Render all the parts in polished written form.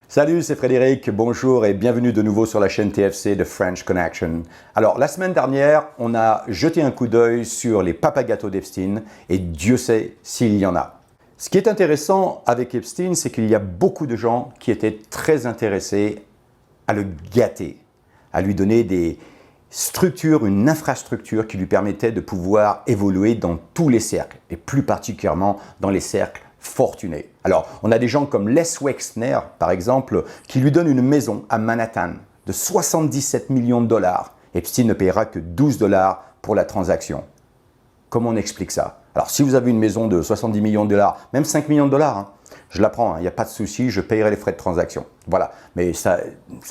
Salut, c'est Frédéric, bonjour et bienvenue de nouveau sur la chaîne TFC de French Connection. Alors, la semaine dernière, on a jeté un coup d'œil sur les papagâteaux d'Epstein et Dieu sait s'il y en a. Ce qui est intéressant avec Epstein, c'est qu'il y a beaucoup de gens qui étaient très intéressés à le gâter, à lui donner des structures, une infrastructure qui lui permettait de pouvoir évoluer dans tous les cercles et plus particulièrement dans les cercles fortuné. Alors, on a des gens comme Les Wexner, par exemple, qui lui donnent une maison à Manhattan de 77 millions de dollars. Epstein ne payera que 12 dollars pour la transaction. Comment on explique ça? Alors, si vous avez une maison de 70 millions de dollars, même 5 millions de dollars, je la prends, il n'y a pas de souci, je payerai les frais de transaction. Voilà, mais ça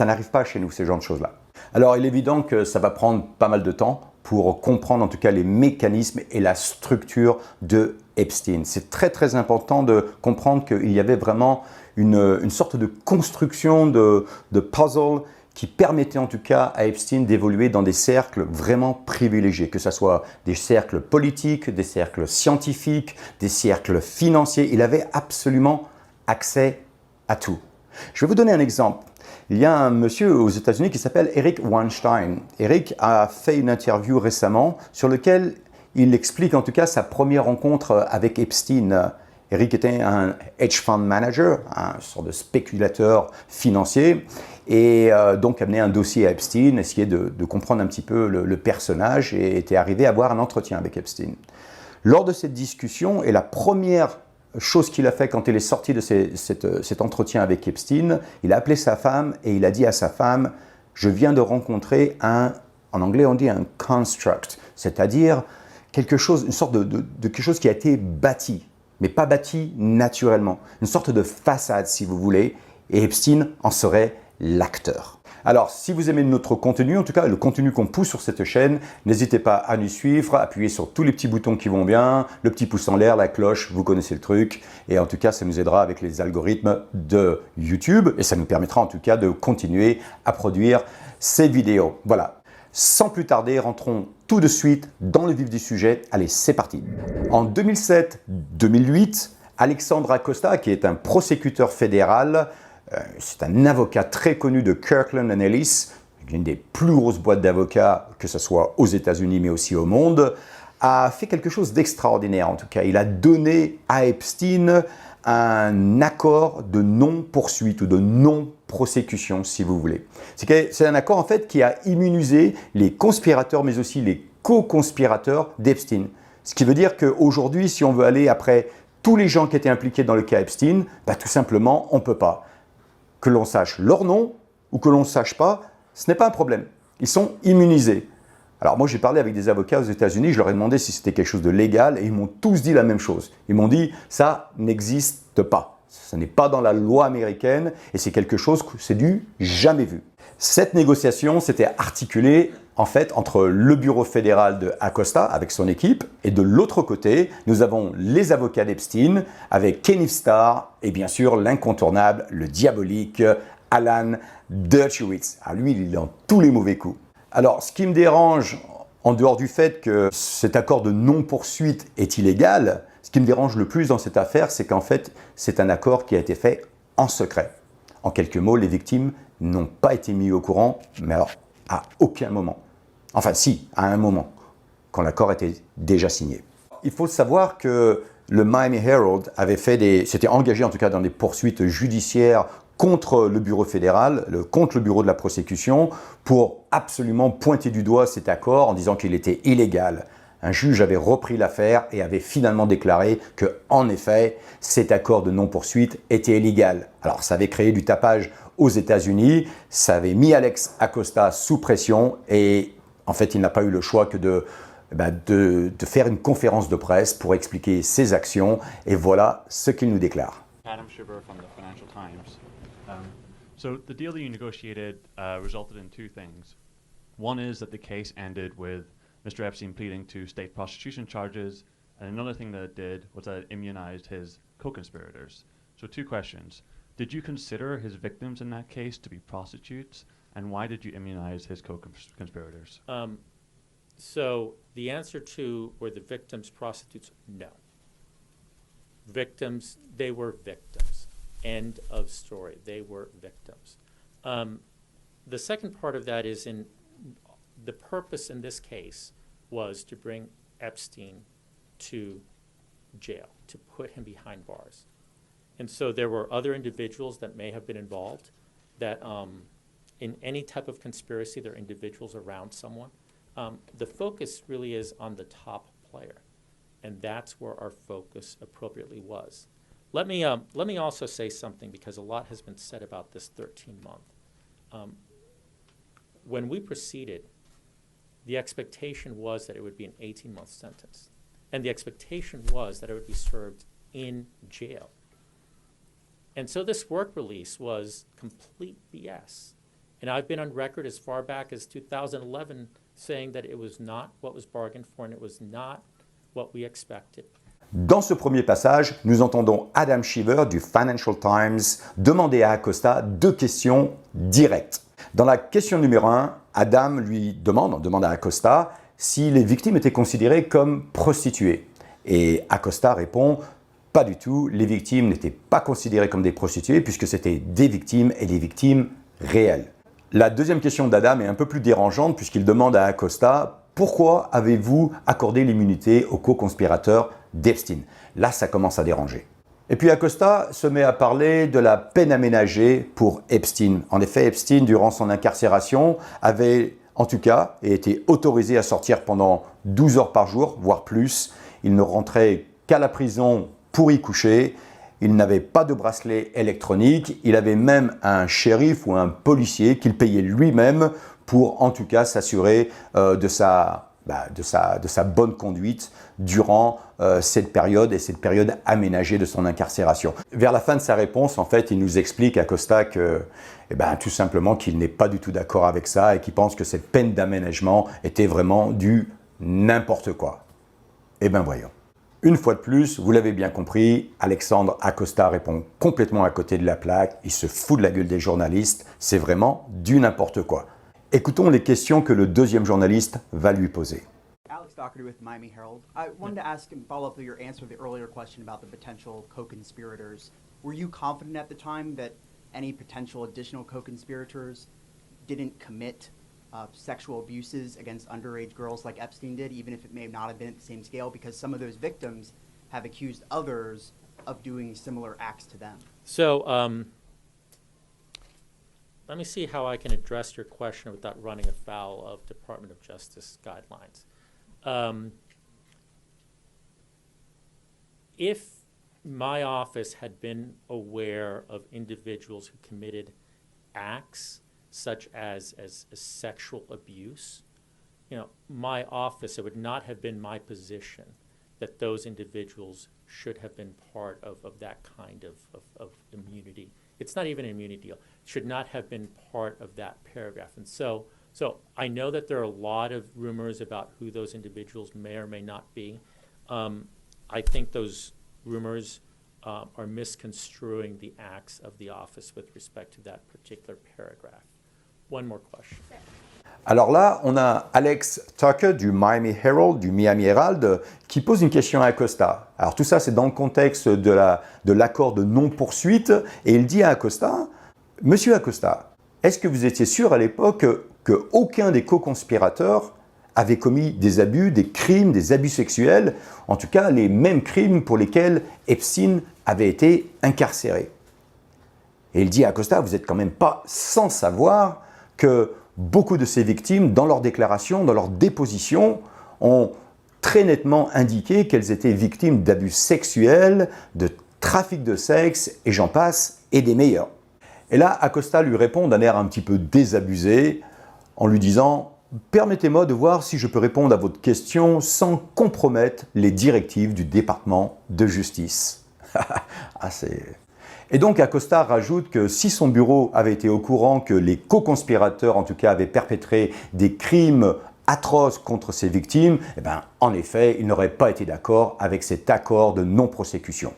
n'arrive pas chez nous, ces genres de choses-là. Alors, il est évident que ça va prendre pas mal de temps pour comprendre en tout cas les mécanismes et la structure de Epstein. C'est très important de comprendre qu'il y avait vraiment une sorte de construction de puzzle qui permettait en tout cas à Epstein d'évoluer dans des cercles vraiment privilégiés, que ce soit des cercles politiques, des cercles scientifiques, des cercles financiers. Il avait absolument accès à tout. Je vais vous donner un exemple. Il y a un monsieur aux États-Unis qui s'appelle Eric Weinstein. Eric a fait une interview récemment sur laquelle il explique en tout cas sa première rencontre avec Epstein. Eric était un hedge fund manager, un sorte de spéculateur financier, et donc amenait un dossier à Epstein, essayait de comprendre un petit peu le personnage et était arrivé à avoir un entretien avec Epstein. Lors de cette discussion, et la première chose qu'il a fait quand il est sorti de cet entretien avec Epstein, il a appelé sa femme et il a dit à sa femme « Je viens de rencontrer en anglais on dit un construct », c'est-à-dire quelque chose, une sorte de quelque chose qui a été bâti, mais pas bâti naturellement, une sorte de façade si vous voulez, et Epstein en serait l'acteur. Alors, si vous aimez notre contenu, en tout cas le contenu qu'on pousse sur cette chaîne, n'hésitez pas à nous suivre, appuyez sur tous les petits boutons qui vont bien, le petit pouce en l'air, la cloche, vous connaissez le truc. Et en tout cas, ça nous aidera avec les algorithmes de YouTube et ça nous permettra en tout cas de continuer à produire ces vidéos. Voilà. Sans plus tarder, rentrons tout de suite dans le vif du sujet. Allez, c'est parti. En 2007-2008, Alexandre Acosta, qui est un prosécuteur fédéral, c'est un avocat très connu de Kirkland & Ellis, une des plus grosses boîtes d'avocats, que ce soit aux États-Unis mais aussi au monde, a fait quelque chose d'extraordinaire en tout cas. Il a donné à Epstein un accord de non-poursuite ou de non-prosécution, si vous voulez. C'est un accord en fait qui a immunisé les conspirateurs mais aussi les co-conspirateurs d'Epstein. Ce qui veut dire qu'aujourd'hui, si on veut aller après tous les gens qui étaient impliqués dans le cas Epstein, tout simplement, on ne peut pas. Que l'on sache leur nom ou que l'on ne sache pas, ce n'est pas un problème. Ils sont immunisés. Alors moi, j'ai parlé avec des avocats aux États-Unis, je leur ai demandé si c'était quelque chose de légal et ils m'ont tous dit la même chose. Ils m'ont dit, ça n'existe pas. Ce n'est pas dans la loi américaine et c'est quelque chose que c'est du jamais vu. Cette négociation s'était articulée en fait entre le bureau fédéral de Acosta avec son équipe et de l'autre côté, nous avons les avocats d'Epstein avec Kenneth Starr et bien sûr l'incontournable, le diabolique Alan Dershowitz. Ah, lui, il est dans tous les mauvais coups. Alors, ce qui me dérange, en dehors du fait que cet accord de non-poursuite est illégal, ce qui me dérange le plus dans cette affaire, c'est qu'en fait, c'est un accord qui a été fait en secret. En quelques mots, les victimes n'ont pas été mis au courant, mais alors à aucun moment. Enfin si, à un moment, quand l'accord était déjà signé. Il faut savoir que le Miami Herald s'était engagé en tout cas dans des poursuites judiciaires contre le bureau fédéral, contre le bureau de la prosécution, pour absolument pointer du doigt cet accord en disant qu'il était illégal. Un juge avait repris l'affaire et avait finalement déclaré que, en effet, cet accord de non-poursuite était illégal. Alors, ça avait créé du tapage aux États-Unis, ça avait mis Alex Acosta sous pression et, en fait, il n'a pas eu le choix que de faire une conférence de presse pour expliquer ses actions et voilà ce qu'il nous déclare. Adam Shibber from the Financial Times. So the deal that you negotiated resulted in two things. One is that the case ended with Mr. Epstein pleading to state prostitution charges, and another thing that it did was that it immunized his co-conspirators. So two questions. Did you consider his victims in that case to be prostitutes, and why did you immunize his co-conspirators? So the answer to were the victims prostitutes? No. victims, they were victims. End of story. They were victims. The second part of that is the purpose in this case was to bring Epstein to jail, to put him behind bars. And so there were other individuals that may have been involved that in any type of conspiracy, there are individuals around someone. The focus really is on the top player, and that's where our focus appropriately was. Let me also say something, because a lot has been said about this 13-month. When we proceeded, the expectation was that it would be an 18-month sentence, and the expectation was that it would be served in jail. And so this work release was complete BS. And I've been on record as far back as 2011 saying that it was not what was bargained for, and it was not what we expected. Dans ce premier passage, nous entendons Adam Shiver du Financial Times demander à Acosta deux questions directes. Dans la question numéro 1, Adam lui demande à Acosta si les victimes étaient considérées comme prostituées. Et Acosta répond « Pas du tout, les victimes n'étaient pas considérées comme des prostituées puisque c'était des victimes et des victimes réelles. » La deuxième question d'Adam est un peu plus dérangeante puisqu'il demande à Acosta « Pourquoi avez-vous accordé l'immunité aux co-conspirateurs d'Epstein ?» Là, ça commence à déranger. Et puis Acosta se met à parler de la peine aménagée pour Epstein. En effet, Epstein, durant son incarcération, avait en tout cas été autorisé à sortir pendant 12 heures par jour, voire plus. Il ne rentrait qu'à la prison pour y coucher. Il n'avait pas de bracelet électronique. Il avait même un shérif ou un policier qu'il payait lui-même pour en tout cas s'assurer de sa bonne conduite durant cette période et cette période aménagée de son incarcération. Vers la fin de sa réponse, en fait, il nous explique à Acosta que, tout simplement qu'il n'est pas du tout d'accord avec ça et qu'il pense que cette peine d'aménagement était vraiment du n'importe quoi. Voyons. Une fois de plus, vous l'avez bien compris, Alexandre Acosta répond complètement à côté de la plaque, il se fout de la gueule des journalistes, c'est vraiment du n'importe quoi. Écoutons les questions que le deuxième journaliste va lui poser. Alex Doherty with Miami Herald. I wanted to ask and follow up with your answer to the earlier question about the potential co-conspirators. Were you confident at the time that any potential additional co-conspirators didn't commit sexual abuses against underage girls like Epstein did, even if it may not have been at the same scale, because some of those victims have accused others of doing similar acts to them? So let me see how I can address your question without running afoul of Department of Justice guidelines. If my office had been aware of individuals who committed acts such as sexual abuse, my office, it would not have been my position that those individuals should have been part of that kind of immunity. It's not even an immunity deal. Should not have been part of that paragraph. And so I know that there are a lot of rumors about who those individuals may or may not be. I think those rumors are misconstruing the acts of the office with respect to that particular paragraph. One more question. Alors là, on a Alex Tucker du Miami Herald qui pose une question à Acosta. Alors tout ça, c'est dans le contexte de l'accord de non-poursuite et il dit à Acosta, « Monsieur Acosta, est-ce que vous étiez sûr à l'époque qu'aucun des co-conspirateurs avait commis des abus, des crimes, des abus sexuels, en tout cas les mêmes crimes pour lesquels Epstein avait été incarcéré ?» Et il dit à Acosta, « Vous n'êtes quand même pas sans savoir que beaucoup de ces victimes, dans leurs déclarations, dans leurs dépositions, ont très nettement indiqué qu'elles étaient victimes d'abus sexuels, de trafic de sexe, et j'en passe, et des meilleurs. » Et là, Acosta lui répond d'un air un petit peu désabusé, en lui disant « Permettez-moi de voir si je peux répondre à votre question sans compromettre les directives du département de justice. » Et donc Acosta rajoute que si son bureau avait été au courant que les co-conspirateurs, en tout cas, avaient perpétré des crimes atroces contre ces victimes, en effet, il n'aurait pas été d'accord avec cet accord de non-prosécution.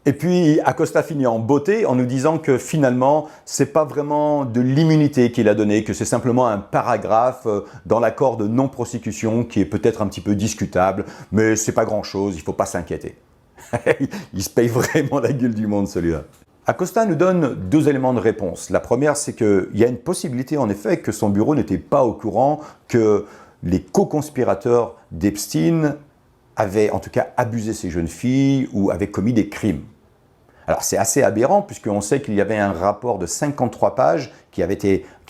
Et puis Acosta finit en beauté en nous disant que finalement, ce n'est pas vraiment de l'immunité qu'il a donné, que c'est simplement un paragraphe dans l'accord de non-prosécution qui est peut-être un petit peu discutable, mais ce n'est pas grand-chose, il ne faut pas s'inquiéter. Il se paye vraiment la gueule du monde, celui-là. Acosta nous donne deux éléments de réponse. La première, c'est qu'il y a une possibilité, en effet, que son bureau n'était pas au courant que les co-conspirateurs d'Epstein avaient, en tout cas, abusé ces jeunes filles ou avaient commis des crimes. Alors, c'est assez aberrant, puisqu'on sait qu'il y avait un rapport de 53 pages qui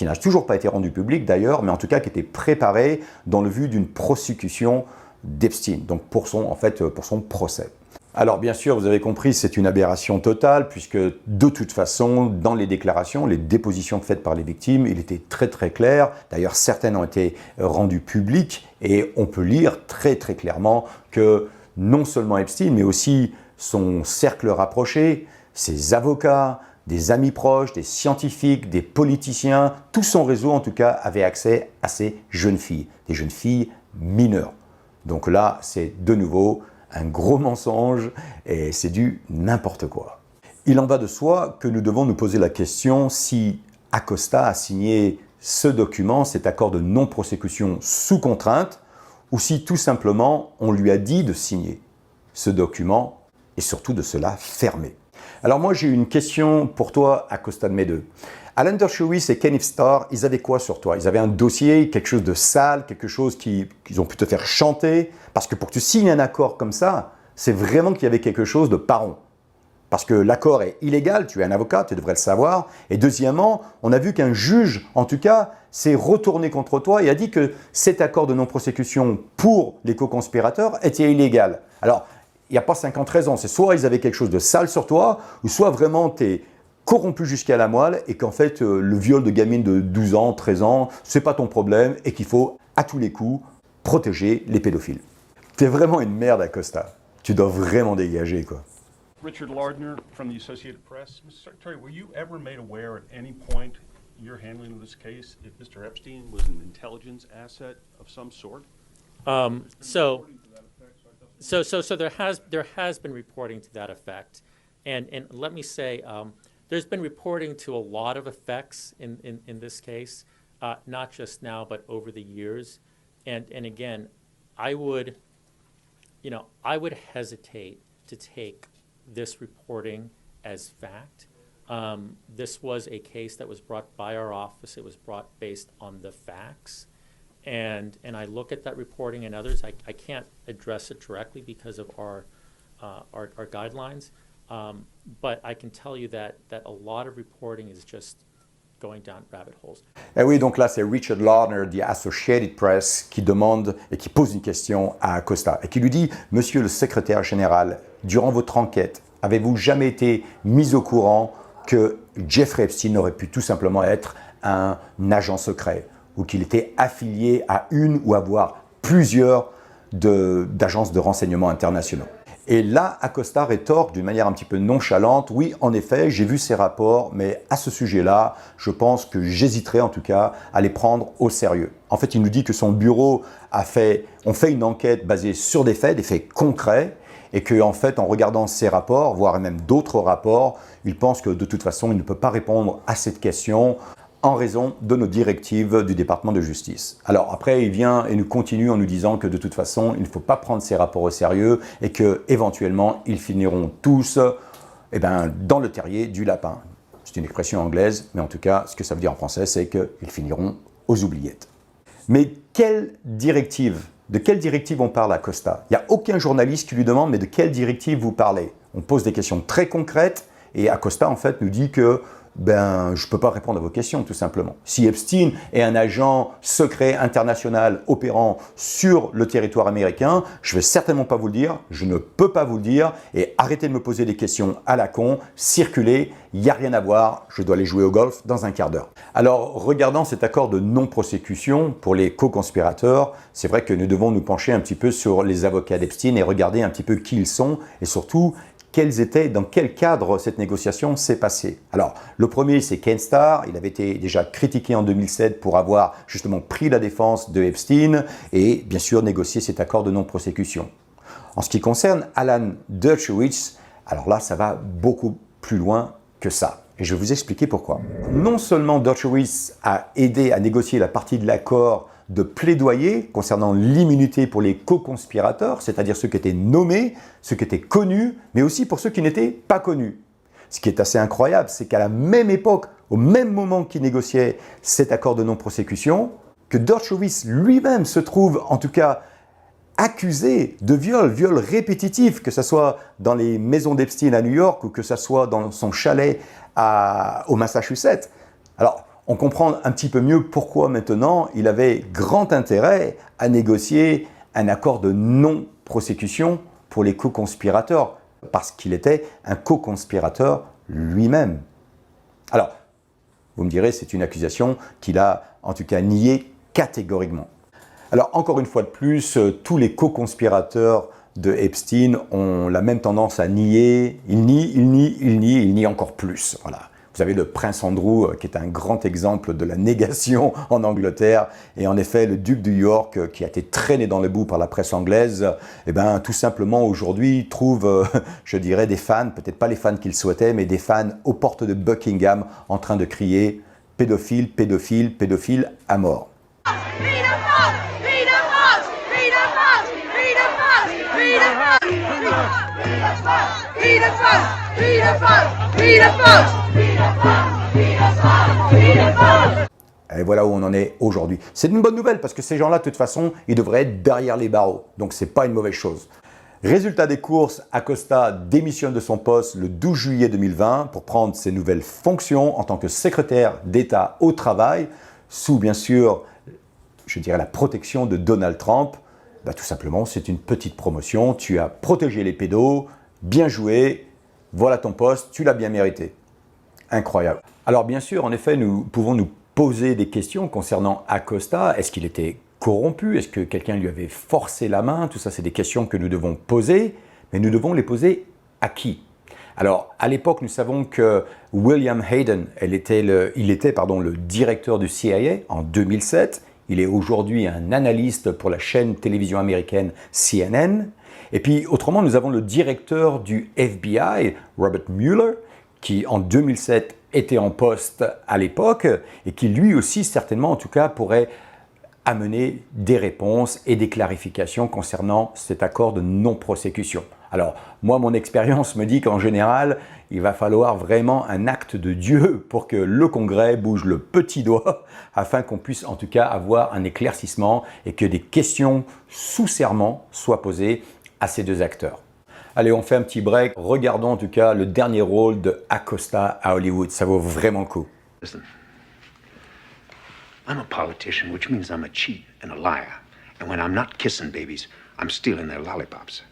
n'a toujours pas été rendu public, d'ailleurs, mais en tout cas qui était préparé dans le but d'une prosécution d'Epstein, donc pour son procès. Alors bien sûr, vous avez compris, c'est une aberration totale puisque de toute façon, dans les déclarations, les dépositions faites par les victimes, il était très très clair. D'ailleurs, certaines ont été rendues publiques et on peut lire très très clairement que non seulement Epstein, mais aussi son cercle rapproché, ses avocats, des amis proches, des scientifiques, des politiciens, tout son réseau en tout cas avait accès à ces jeunes filles, des jeunes filles mineures. Donc là, c'est de nouveau un gros mensonge et c'est du n'importe quoi. Il en va de soi que nous devons nous poser la question si Acosta a signé ce document, cet accord de non-prosécution sous contrainte, ou si tout simplement on lui a dit de signer ce document et surtout de se la fermer. Alors moi j'ai une question pour toi Acosta de Meadows. Alan Dershowitz et Kenneth Starr, ils avaient quoi sur toi? Ils avaient un dossier, quelque chose de sale, quelque chose qu'ils ont pu te faire chanter. Parce que pour que tu signes un accord comme ça, c'est vraiment qu'il y avait quelque chose de pas rond. Parce que l'accord est illégal, tu es un avocat, tu devrais le savoir. Et deuxièmement, on a vu qu'un juge, en tout cas, s'est retourné contre toi et a dit que cet accord de non-prosécution pour les co-conspirateurs était illégal. Alors, il n'y a pas 50 raisons. C'est soit ils avaient quelque chose de sale sur toi, ou soit vraiment tu es corrompu jusqu'à la moelle et qu'en fait, le viol de gamine de 12 ans, 13 ans, c'est pas ton problème et qu'il faut, à tous les coups, protéger les pédophiles. T'es vraiment une merde, Acosta. Tu dois vraiment dégager, quoi. Richard Lardner from the Associated Press. Mr. Secretary, were you ever made aware at any point in your handling of this case if Mr. Epstein was an intelligence asset of some sort? So there has been reporting to that effect, and let me say, there's been reporting to a lot of effects in this case, not just now but over the years, and again, I would hesitate to take this reporting as fact. This was a case that was brought by our office. It was brought based on the facts. And I look at that reporting and others. I can't address it directly because of our guidelines. But I can tell you that a lot of reporting is just going down rabbit holes. Et oui, donc là, c'est Richard Lardner de Associated Press qui demande et qui pose une question à Acosta et qui lui dit « Monsieur le secrétaire général, durant votre enquête, avez-vous jamais été mis au courant que Jeffrey Epstein aurait pu tout simplement être un agent secret ou qu'il était affilié à une ou à voire plusieurs d'agences de renseignement internationaux ?» Et là, Acosta rétorque d'une manière un petit peu nonchalante, oui, en effet, j'ai vu ces rapports, mais à ce sujet-là, je pense que j'hésiterais en tout cas à les prendre au sérieux. En fait, il nous dit que son bureau on fait une enquête basée sur des faits concrets, et qu'en fait, en regardant ces rapports, voire même d'autres rapports, il pense que de toute façon, il ne peut pas répondre à cette question en raison de nos directives du département de justice. Alors après, il vient et nous continue en nous disant que de toute façon, il ne faut pas prendre ces rapports au sérieux et qu'éventuellement, ils finiront tous dans le terrier du lapin. C'est une expression anglaise, mais en tout cas, ce que ça veut dire en français, c'est qu'ils finiront aux oubliettes. Mais de quelle directive on parle à Acosta? Il n'y a aucun journaliste qui lui demande, mais de quelle directive vous parlez? On pose des questions très concrètes et Acosta, en fait, nous dit que je ne peux pas répondre à vos questions, tout simplement. Si Epstein est un agent secret international opérant sur le territoire américain, je ne vais certainement pas vous le dire, je ne peux pas vous le dire, et arrêtez de me poser des questions à la con, circulez, il n'y a rien à voir, je dois aller jouer au golf dans un quart d'heure. Alors, regardant cet accord de non-prosécution pour les co-conspirateurs, c'est vrai que nous devons nous pencher un petit peu sur les avocats d'Epstein et regarder un petit peu qui ils sont, et surtout, dans quel cadre cette négociation s'est passée. Alors, le premier, c'est Ken Starr. Il avait été déjà critiqué en 2007 pour avoir justement pris la défense de Epstein et bien sûr négocié cet accord de non-prosécution. En ce qui concerne Alan Dershowitz, alors là, ça va beaucoup plus loin que ça. Et je vais vous expliquer pourquoi. Non seulement Dershowitz a aidé à négocier la partie de l'accord de plaidoyer concernant l'immunité pour les co-conspirateurs, c'est-à-dire ceux qui étaient nommés, ceux qui étaient connus, mais aussi pour ceux qui n'étaient pas connus. Ce qui est assez incroyable, c'est qu'à la même époque, au même moment qu'il négociait cet accord de non-prosécution, que Dershowitz lui-même se trouve en tout cas accusé de viol répétitif, que ce soit dans les maisons d'Epstein à New York ou que ce soit dans son chalet au Massachusetts. Alors, on comprend un petit peu mieux pourquoi maintenant il avait grand intérêt à négocier un accord de non-prosécution pour les co-conspirateurs, parce qu'il était un co-conspirateur lui-même. Alors, vous me direz, c'est une accusation qu'il a en tout cas niée catégoriquement. Alors, encore une fois de plus, tous les co-conspirateurs de Epstein ont la même tendance à nier. Ils nient encore plus. Voilà. Vous avez le prince Andrew, qui est un grand exemple de la négation en Angleterre. Et en effet, le duc de York, qui a été traîné dans le bout par la presse anglaise, eh ben, tout simplement aujourd'hui trouve, je dirais, des fans, peut-être pas les fans qu'il souhaitait, mais des fans aux portes de Buckingham en train de crier « pédophile, pédophile, pédophile à mort ». Et voilà où on en est aujourd'hui. C'est une bonne nouvelle parce que ces gens-là, de toute façon, ils devraient être derrière les barreaux. Donc, ce n'est pas une mauvaise chose. Résultat des courses, Acosta démissionne de son poste le 12 juillet 2020 pour prendre ses nouvelles fonctions en tant que secrétaire d'État au travail, sous, bien sûr, je dirais la protection de Donald Trump. Bah, tout simplement, c'est une petite promotion. Tu as protégé les pédos, bien joué, voilà ton poste, tu l'as bien mérité. Incroyable. Alors bien sûr, en effet, nous pouvons nous poser des questions concernant Acosta. Est-ce qu'il était corrompu? Est-ce que quelqu'un lui avait forcé la main? Tout ça, c'est des questions que nous devons poser, mais nous devons les poser à qui? Alors, à l'époque, nous savons que William Hayden, il était le directeur du CIA en 2007. Il est aujourd'hui un analyste pour la chaîne télévision américaine CNN. Et puis, autrement, nous avons le directeur du FBI, Robert Mueller, qui en 2007 était en poste à l'époque et qui lui aussi, certainement, en tout cas, pourrait amener des réponses et des clarifications concernant cet accord de non-prosécution. Alors, moi, mon expérience me dit qu'en général, il va falloir vraiment un acte de Dieu pour que le Congrès bouge le petit doigt afin qu'on puisse en tout cas avoir un éclaircissement et que des questions sous serment soient posées à ces deux acteurs. Allez, on fait un petit break. Regardons en tout cas le dernier rôle de Acosta à Hollywood. Ça vaut vraiment le coup. Listen, I'm a politician, which means I'm a cheat and a liar. And when I'm not kissing babies, I'm stealing their lollipops.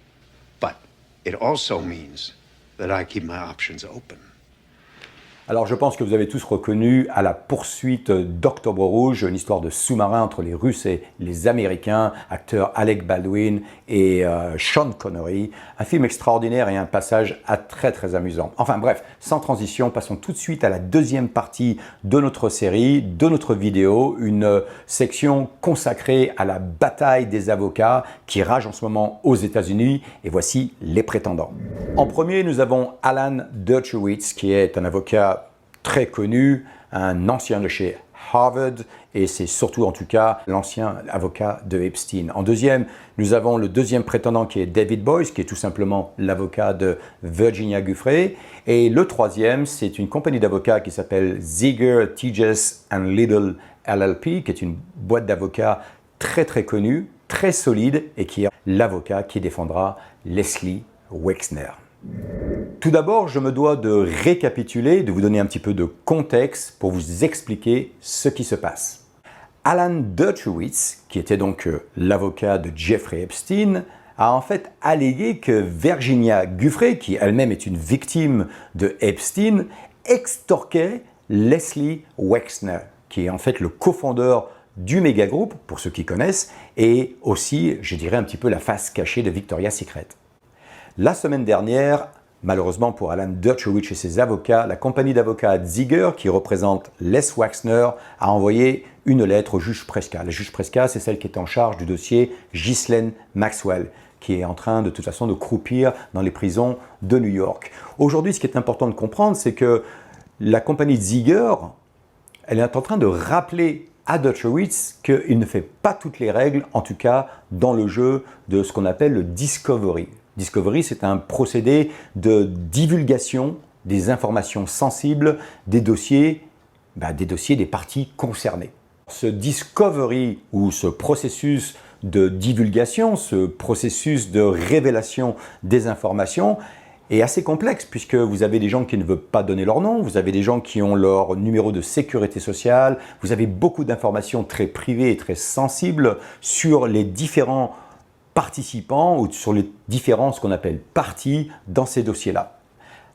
But it also means that I keep my options open. Alors je pense que vous avez tous reconnu à la poursuite d'Octobre Rouge, une histoire de sous-marin entre les Russes et les Américains, acteurs Alec Baldwin et Sean Connery. Un film extraordinaire et un passage très amusant. Enfin bref, sans transition, passons tout de suite à la deuxième partie de notre série, de notre vidéo, une section consacrée à la bataille des avocats qui rage en ce moment aux États-Unis. Et voici les prétendants. En premier, nous avons Alan Dershowitz, qui est un avocat très connu, un ancien de chez Harvard, et c'est surtout en tout cas l'ancien avocat de Epstein. En deuxième, nous avons le deuxième prétendant qui est David Boies, qui est tout simplement l'avocat de Virginia Giuffre. Et le troisième, c'est une compagnie d'avocats qui s'appelle Ziegler, Tejas and Lidl LLP, qui est une boîte d'avocats très connue, très solide, et qui est l'avocat qui défendra Leslie Wexner. Tout d'abord, je me dois de récapituler, de vous donner un petit peu de contexte pour vous expliquer ce qui se passe. Alan Dershowitz, qui était donc l'avocat de Jeffrey Epstein, a en fait allégué que Virginia Giuffre, qui elle-même est une victime de Epstein, extorquait Leslie Wexner, qui est en fait le cofondeur du méga groupe, pour ceux qui connaissent, et aussi, je dirais, un petit peu la face cachée de Victoria's Secret. La semaine dernière, malheureusement pour Alan Dershowitz et ses avocats, la compagnie d'avocats Ziegler, qui représente Les Wexner, a envoyé une lettre au juge Preska. Le juge Preska, c'est celle qui est en charge du dossier Ghislaine Maxwell, qui est en train de toute façon de croupir dans les prisons de New York. Aujourd'hui, ce qui est important de comprendre, c'est que la compagnie Ziegler, elle est en train de rappeler à Dershowitz qu'il ne fait pas toutes les règles, en tout cas dans le jeu de ce qu'on appelle le discovery. Discovery, c'est un procédé de divulgation des informations sensibles des dossiers des parties concernées. Ce discovery ou ce processus de divulgation, ce processus de révélation des informations est assez complexe puisque vous avez des gens qui ne veulent pas donner leur nom, vous avez des gens qui ont leur numéro de sécurité sociale, vous avez beaucoup d'informations très privées et très sensibles sur les différents participants ou sur les différents, ce qu'on appelle parties dans ces dossiers-là.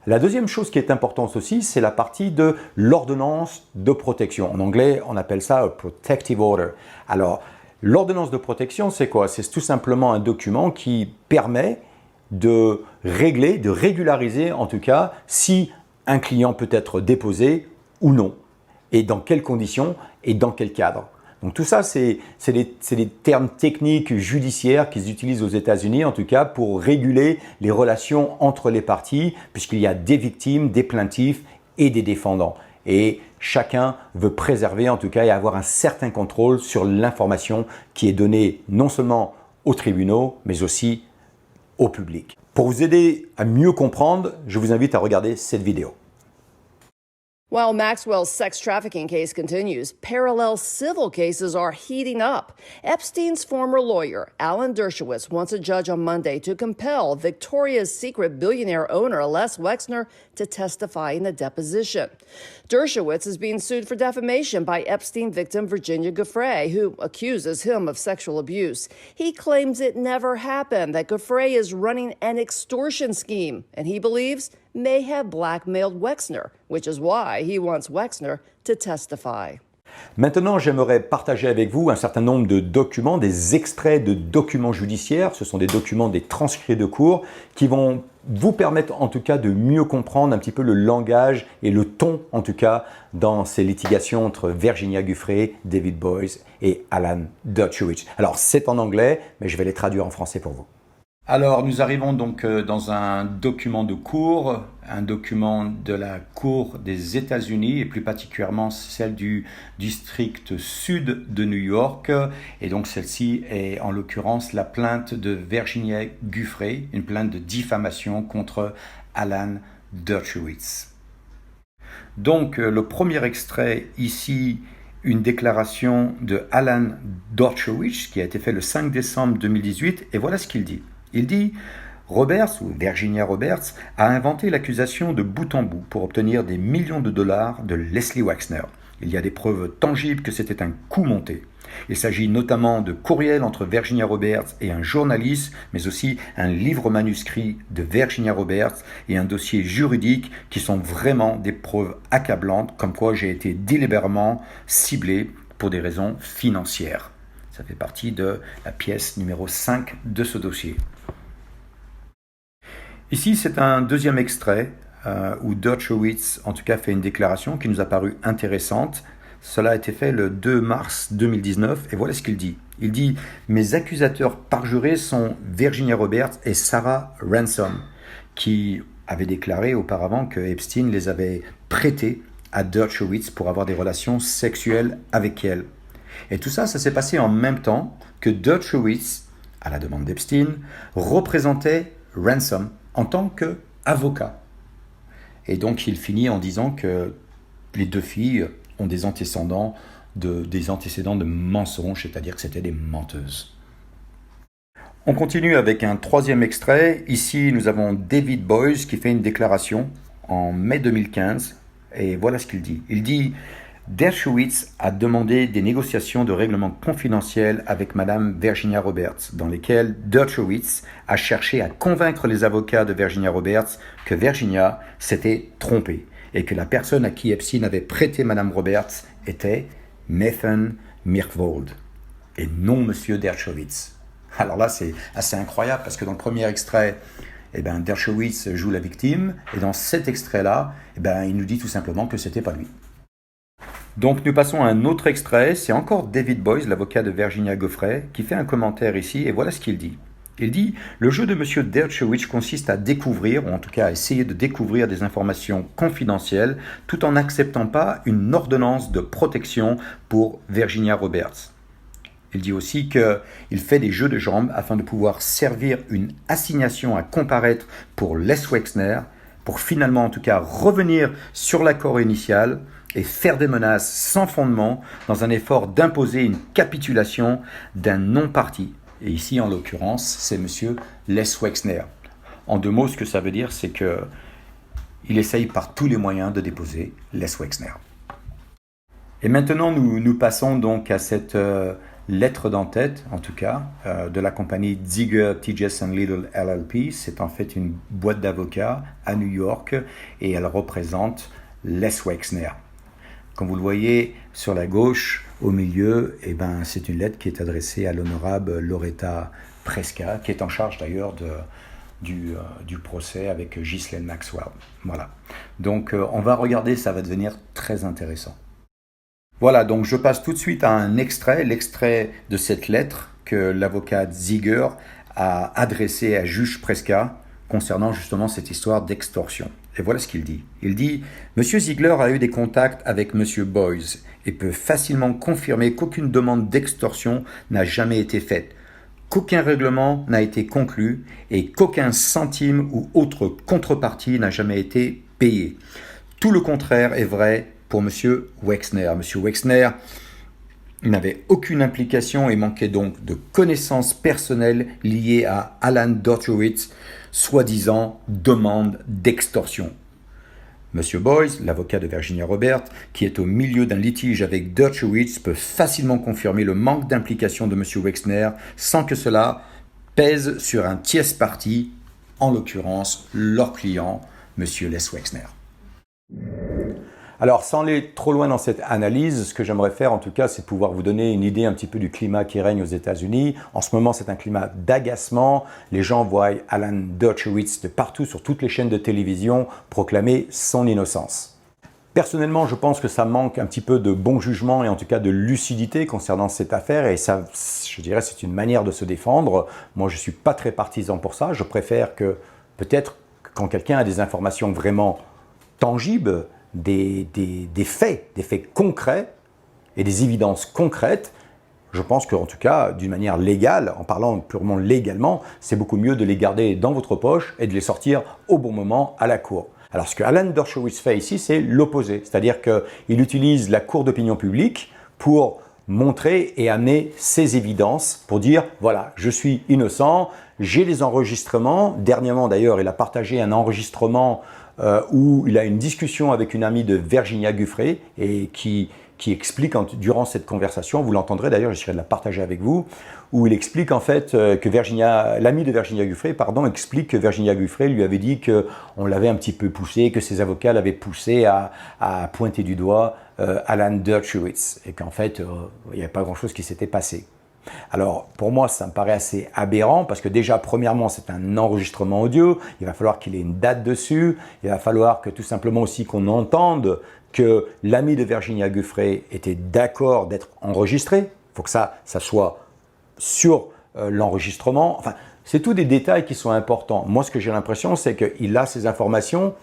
La deuxième chose qui est importante aussi, c'est la partie de l'ordonnance de protection. En anglais, on appelle ça a protective order. Alors, l'ordonnance de protection, c'est quoi? C'est tout simplement un document qui permet de régler, de régulariser en tout cas, si un client peut être déposé ou non, et dans quelles conditions et dans quel cadre. Donc tout ça, c'est des termes techniques judiciaires qu'ils utilisent aux États-Unis, en tout cas, pour réguler les relations entre les parties, puisqu'il y a des victimes, des plaintifs et des défendants. Et chacun veut préserver, en tout cas, et avoir un certain contrôle sur l'information qui est donnée non seulement aux tribunaux, mais aussi au public. Pour vous aider à mieux comprendre, je vous invite à regarder cette vidéo. While Maxwell's sex trafficking case continues, parallel civil cases are heating up. Epstein's former lawyer, Alan Dershowitz, wants a judge on Monday to compel Victoria's Secret billionaire owner Les Wexner to testify in a deposition. Dershowitz is being sued for defamation by Epstein victim Virginia Giuffre, who accuses him of sexual abuse. He claims it never happened, that Giuffre is running an extortion scheme, and he believes may have blackmailed Wexner, which is why he wants Wexner to testify. Maintenant, j'aimerais partager avec vous un certain nombre de documents, des extraits de documents judiciaires. Ce sont des documents, des transcrits de cours qui vont vous permettre en tout cas de mieux comprendre un petit peu le langage et le ton en tout cas dans ces litigations entre Virginia Giuffre, David Boies et Alan Dershowitz. Alors c'est en anglais, mais je vais les traduire en français pour vous. Alors, nous arrivons donc dans un document de cour, un document de la Cour des États-Unis et plus particulièrement celle du district sud de New York. Et donc celle-ci est en l'occurrence la plainte de Virginia Giuffre, une plainte de diffamation contre Alan Dershowitz. Donc le premier extrait ici, une déclaration de Alan Dershowitz qui a été faite le 5 décembre 2018 et voilà ce qu'il dit. Il dit « Roberts, ou Virginia Roberts, a inventé l'accusation de bout en bout pour obtenir des millions de dollars de Leslie Wexner. Il y a des preuves tangibles que c'était un coup monté. Il s'agit notamment de courriels entre Virginia Roberts et un journaliste, mais aussi un livre manuscrit de Virginia Roberts et un dossier juridique qui sont vraiment des preuves accablantes, comme quoi j'ai été délibérément ciblé pour des raisons financières. » Ça fait partie de la pièce numéro 5 de ce dossier. Ici, c'est un deuxième extrait où Dershowitz, en tout cas, fait une déclaration qui nous a paru intéressante. Cela a été fait le 2 mars 2019 et voilà ce qu'il dit. Il dit « Mes accusateurs parjurés sont Virginia Roberts et Sarah Ransom, qui avaient déclaré auparavant que Epstein les avait prêtés à Dershowitz pour avoir des relations sexuelles avec elle. Et tout ça, ça s'est passé en même temps que Dershowitz, à la demande d'Epstein, représentait Ransom en tant qu'avocat. Et donc, il finit en disant que les deux filles ont des antécédents de mensonges, c'est-à-dire que c'était des menteuses. On continue avec un troisième extrait. Ici, nous avons David Boies qui fait une déclaration en mai 2015. Et voilà ce qu'il dit. Il dit « Dershowitz a demandé des négociations de règlement confidentiel avec Madame Virginia Roberts, dans lesquelles Dershowitz a cherché à convaincre les avocats de Virginia Roberts que Virginia s'était trompée et que la personne à qui Epstein avait prêté Madame Roberts était Nathan Myhrvold et non Monsieur Dershowitz. Alors là, c'est assez incroyable parce que dans le premier extrait, Dershowitz joue la victime et dans cet extrait-là, il nous dit tout simplement que c'était pas lui. Donc nous passons à un autre extrait, c'est encore David Boies, l'avocat de Virginia Giuffre, qui fait un commentaire ici, et voilà ce qu'il dit. Il dit « Le jeu de M. Dershowitz consiste à découvrir, ou en tout cas à essayer de découvrir des informations confidentielles tout en n'acceptant pas une ordonnance de protection pour Virginia Roberts. » Il dit aussi qu'il fait des jeux de jambes afin de pouvoir servir une assignation à comparaître pour Les Wexner, pour finalement en tout cas revenir sur l'accord initial et faire des menaces sans fondement dans un effort d'imposer une capitulation d'un non-parti. Et ici, en l'occurrence, c'est M. Les Wexner. En 2 mots, ce que ça veut dire, c'est qu'il essaye par tous les moyens de déposer Les Wexner. Et maintenant, nous passons donc à cette lettre d'entête, en tout cas, de la compagnie Ziegler, Tigges & Little LLP. C'est en fait une boîte d'avocats à New York et elle représente Les Wexner. Comme vous le voyez sur la gauche, au milieu, c'est une lettre qui est adressée à l'honorable Loretta Preska, qui est en charge d'ailleurs du procès avec Ghislaine Maxwell. Voilà. Donc on va regarder, ça va devenir très intéressant. Voilà, donc je passe tout de suite à un extrait, l'extrait de cette lettre que l'avocat Ziegler a adressée à juge Preska concernant justement cette histoire d'extorsion. Et voilà ce qu'il dit. Il dit « Monsieur Ziegler a eu des contacts avec Monsieur Boyce et peut facilement confirmer qu'aucune demande d'extorsion n'a jamais été faite, qu'aucun règlement n'a été conclu et qu'aucun centime ou autre contrepartie n'a jamais été payé. Tout le contraire est vrai pour Monsieur Wexner. Monsieur Wexner n'avait aucune implication et manquait donc de connaissances personnelles liées à Alan Dershowitz, soi-disant demande d'extorsion. Monsieur Boyce, l'avocat de Virginia Roberts, qui est au milieu d'un litige avec Dershowitz, peut facilement confirmer le manque d'implication de Monsieur Wexner sans que cela pèse sur un tierce parti, en l'occurrence leur client, Monsieur Les Wexner. Alors, sans aller trop loin dans cette analyse, ce que j'aimerais faire en tout cas, c'est pouvoir vous donner une idée un petit peu du climat qui règne aux États-Unis. En ce moment, c'est un climat d'agacement. Les gens voient Alan Dershowitz de partout, sur toutes les chaînes de télévision, proclamer son innocence. Personnellement, je pense que ça manque un petit peu de bon jugement et en tout cas de lucidité concernant cette affaire. Et ça, je dirais, c'est une manière de se défendre. Moi, je ne suis pas très partisan pour ça. Je préfère que, peut-être, quand quelqu'un a des informations vraiment tangibles, des faits concrets et des évidences concrètes, je pense qu'en tout cas, d'une manière légale, en parlant purement légalement, c'est beaucoup mieux de les garder dans votre poche et de les sortir au bon moment à la cour. Alors ce que Alan Dershowitz fait ici, c'est l'opposé, c'est-à-dire qu'il utilise la cour d'opinion publique pour montrer et amener ses évidences, pour dire voilà, je suis innocent, j'ai les enregistrements. Dernièrement d'ailleurs, il a partagé un enregistrement où il a une discussion avec une amie de Virginia Giuffre et qui explique durant cette conversation, vous l'entendrez d'ailleurs, j'essaierai de la partager avec vous, où il explique en fait que l'ami de Virginia Giuffre, explique que Virginia Giuffre lui avait dit qu'on l'avait un petit peu poussé, que ses avocats l'avaient poussé à pointer du doigt Alan Dershowitz et qu'en fait, il n'y avait pas grand-chose qui s'était passé. Alors, pour moi, ça me paraît assez aberrant parce que déjà, premièrement, c'est un enregistrement audio. Il va falloir qu'il ait une date dessus. Il va falloir que tout simplement aussi qu'on entende que l'ami de Virginia Giuffre était d'accord d'être enregistré. Il faut que ça soit sur l'enregistrement. Enfin, c'est tous des détails qui sont importants. Moi, ce que j'ai l'impression, c'est qu'il a ces informations.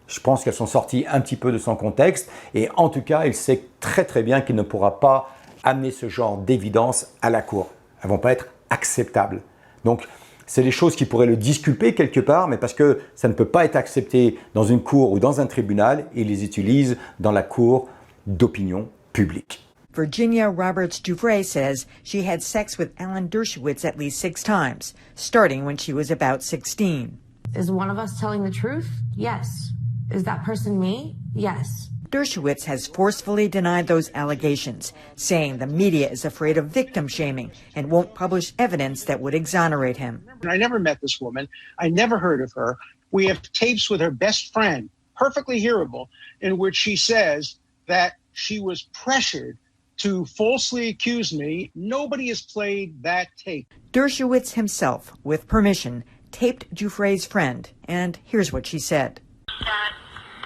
Je pense qu'elles sont sorties un petit peu de son contexte. Et en tout cas, il sait très très bien qu'il ne pourra pas amener ce genre d'évidence à la cour. Elles ne vont pas être acceptables. Donc, c'est des choses qui pourraient le disculper quelque part, mais parce que ça ne peut pas être accepté dans une cour ou dans un tribunal, il les utilise dans la cour d'opinion publique. Virginia Roberts Giuffre says she had sex with Alan Dershowitz at least 6 times, starting when she was about 16. Is one of us telling the truth? Yes. Is that person me? Yes. Dershowitz has forcefully denied those allegations, saying the media is afraid of victim shaming and won't publish evidence that would exonerate him. I never met this woman. I never heard of her. We have tapes with her best friend, perfectly hearable, in which she says that she was pressured to falsely accuse me. Nobody has played that tape. Dershowitz himself, with permission, taped Giuffre's friend, and here's what she said. That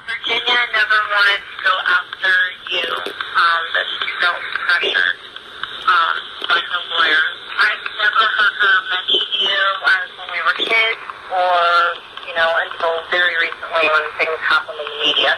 Virginia never wanted to go after you, that she felt pressured by her lawyer. I've never heard her mention you kid or, until very recently when things happened in the media.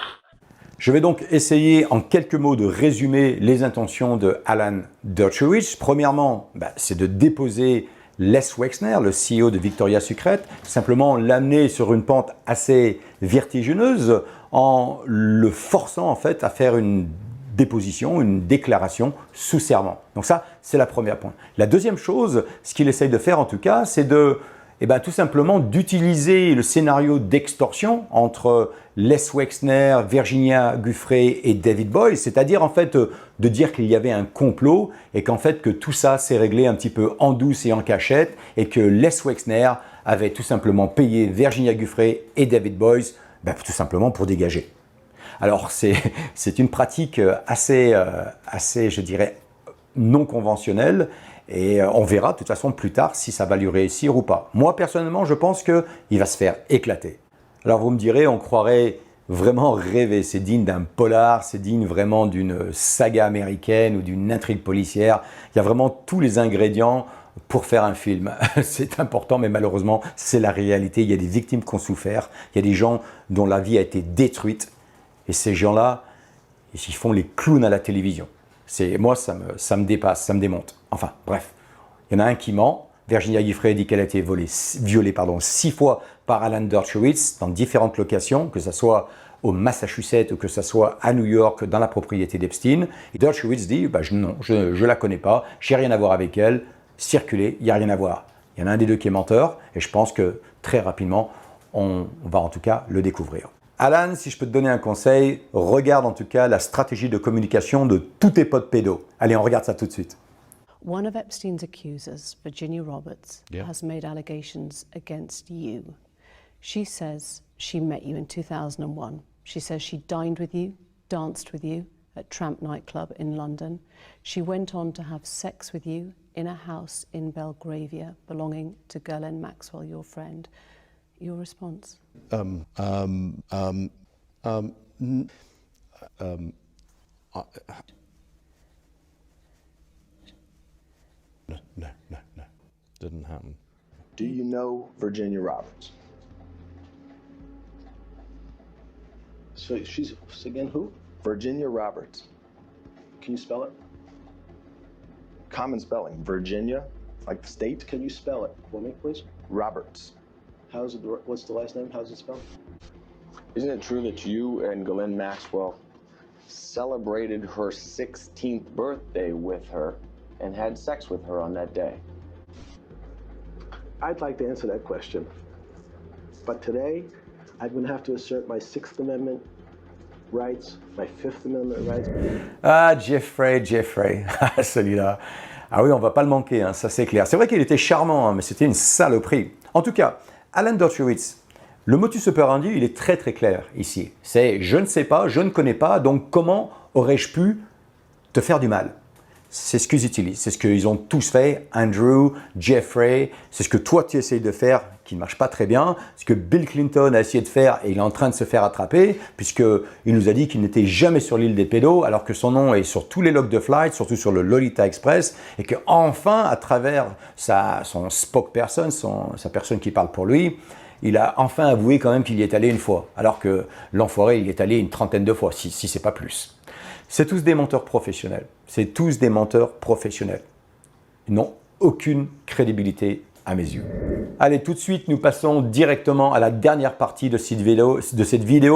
Je vais donc essayer en quelques mots de résumer les intentions de Alan Dershowitz. Premièrement, c'est de déposer Les Wexner, le CEO de Victoria's Secret, simplement l'amener sur une pente assez vertigineuse en le forçant en fait à faire une déposition, une déclaration sous serment. Donc ça, c'est la première point. La deuxième chose, ce qu'il essaye de faire en tout cas, c'est de tout simplement d'utiliser le scénario d'extorsion entre Les Wexner, Virginia Giuffre et David Boyle, c'est-à-dire en fait de dire qu'il y avait un complot et qu'en fait que tout ça s'est réglé un petit peu en douce et en cachette et que Les Wexner avait tout simplement payé Virginia Giuffre et David Boyle tout simplement pour dégager. Alors c'est une pratique assez, je dirais, non conventionnelle. Et on verra de toute façon plus tard si ça va lui réussir ou pas. Moi personnellement, je pense qu'il va se faire éclater. Alors vous me direz, on croirait vraiment rêver. C'est digne d'un polar, c'est digne vraiment d'une saga américaine ou d'une intrigue policière. Il y a vraiment tous les ingrédients pour faire un film. C'est important, mais malheureusement, c'est la réalité. Il y a des victimes qui ont souffert. Il y a des gens dont la vie a été détruite. Et ces gens-là, ils font les clowns à la télévision. Moi, ça me dépasse, ça me démonte. Enfin, bref. Il y en a un qui ment. Virginia Giuffre dit qu'elle a été violée 6 fois par Alan Dershowitz dans différentes locations, que ce soit au Massachusetts ou que ce soit à New York dans la propriété d'Epstein. Et Dershowitz dit non, je la connais pas, j'ai rien à voir avec elle, circulez, il n'y a rien à voir. Il y en a un des deux qui est menteur et je pense que très rapidement, on va en tout cas le découvrir. Alan, si je peux te donner un conseil, regarde en tout cas la stratégie de communication de tous tes potes pédos. Allez, on regarde ça tout de suite. One of Epstein's accusers, Virginia Roberts, has made allegations against you. She says she met you in 2001. She says she dined with you, danced with you at Tramp nightclub in London. She went on to have sex with you in a house in Belgravia belonging to Ghislaine Maxwell, your friend. Your response? No. Didn't happen. Do you know Virginia Roberts? So she's, again, who? Virginia Roberts. Can you spell it? Common spelling. Virginia, like the state. Can you spell it for me, please? Roberts. What's the last name? How's it spelled? Isn't it true that you and Ghislaine Maxwell celebrated her 16th birthday with her and had sex with her on that day? I'd like to answer that question. But today, I'm going to have to assert my Sixth Amendment rights, my Fifth Amendment rights. Ah, Jeffrey, celui-là. Ah oui, on va pas le manquer, hein, ça c'est clair. C'est vrai qu'il était charmant, hein, mais c'était une saloperie. En tout cas, Alan Dershowitz, le motus operandi, il est très très clair ici. C'est « je ne sais pas, je ne connais pas, donc comment aurais-je pu te faire du mal ?» C'est ce qu'ils utilisent, c'est ce qu'ils ont tous fait, Andrew, Jeffrey, c'est ce que toi tu essayes de faire, qui ne marche pas très bien, ce que Bill Clinton a essayé de faire et il est en train de se faire attraper, puisqu'il nous a dit qu'il n'était jamais sur l'île des pédos, alors que son nom est sur tous les logs de flight, surtout sur le Lolita Express, et qu'enfin, à travers son spokesperson, sa personne qui parle pour lui, il a enfin avoué quand même qu'il y est allé une fois, alors que l'enfoiré, il y est allé une trentaine de fois, si c'est pas plus. C'est tous des menteurs professionnels. C'est tous des menteurs professionnels. Ils n'ont aucune crédibilité à mes yeux. Allez, tout de suite, nous passons directement à la dernière partie de cette vidéo.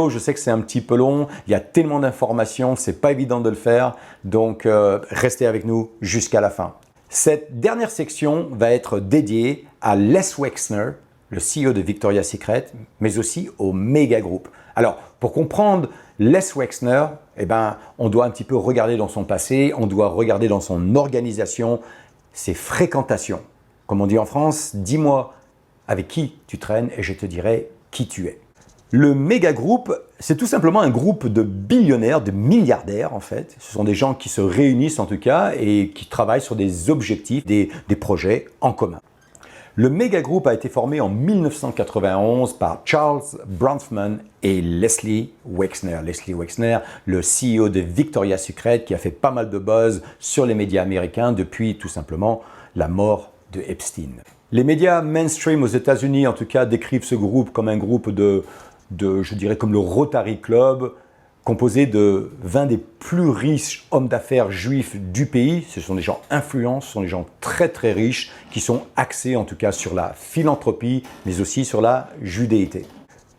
Je sais que c'est un petit peu long. Il y a tellement d'informations, c'est pas évident de le faire. Donc, restez avec nous jusqu'à la fin. Cette dernière section va être dédiée à Les Wexner, le CEO de Victoria's Secret, mais aussi au méga groupe. Alors, pour comprendre Les Wexner, on doit un petit peu regarder dans son passé, on doit regarder dans son organisation, ses fréquentations. Comme on dit en France, dis-moi avec qui tu traînes et je te dirai qui tu es. Le méga groupe, c'est tout simplement un groupe de billionnaires, de milliardaires en fait. Ce sont des gens qui se réunissent en tout cas et qui travaillent sur des objectifs, des projets en commun. Le méga groupe a été formé en 1991 par Charles Bronfman et Leslie Wexner. Leslie Wexner, le CEO de Victoria's Secret, qui a fait pas mal de buzz sur les médias américains depuis tout simplement la mort de Epstein. Les médias mainstream aux États-Unis, en tout cas, décrivent ce groupe comme un groupe je dirais, comme le Rotary Club, composé de 20 des plus riches hommes d'affaires juifs du pays. Ce sont des gens influents, ce sont des gens très très riches qui sont axés en tout cas sur la philanthropie, mais aussi sur la judéité.